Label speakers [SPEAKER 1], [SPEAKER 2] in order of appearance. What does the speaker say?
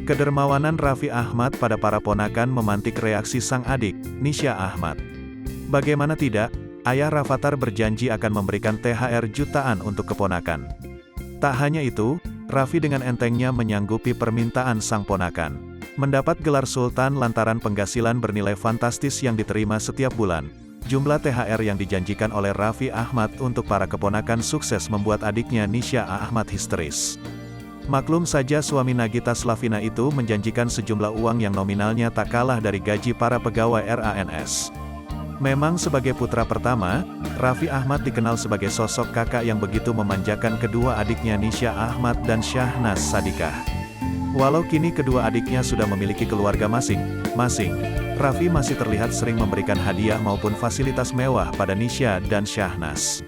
[SPEAKER 1] Kedermawanan Raffi Ahmad pada para ponakan memantik reaksi sang adik, Nisha Ahmad. Bagaimana tidak, ayah Rafattar berjanji akan memberikan THR jutaan untuk keponakan. Tak hanya itu, Raffi dengan entengnya menyanggupi permintaan sang ponakan. Mendapat gelar Sultan lantaran penghasilan bernilai fantastis yang diterima setiap bulan. Jumlah THR yang dijanjikan oleh Raffi Ahmad untuk para keponakan sukses membuat adiknya Nisha Ahmad histeris. Maklum saja suami Nagita Slavina itu menjanjikan sejumlah uang yang nominalnya tak kalah dari gaji para pegawai RANS. Memang sebagai putra pertama, Raffi Ahmad dikenal sebagai sosok kakak yang begitu memanjakan kedua adiknya Nisha Ahmad dan Shahnaz Sadiqah. Walau kini kedua adiknya sudah memiliki keluarga masing-masing, Raffi masih terlihat sering memberikan hadiah maupun fasilitas mewah pada Nisha dan Shahnaz.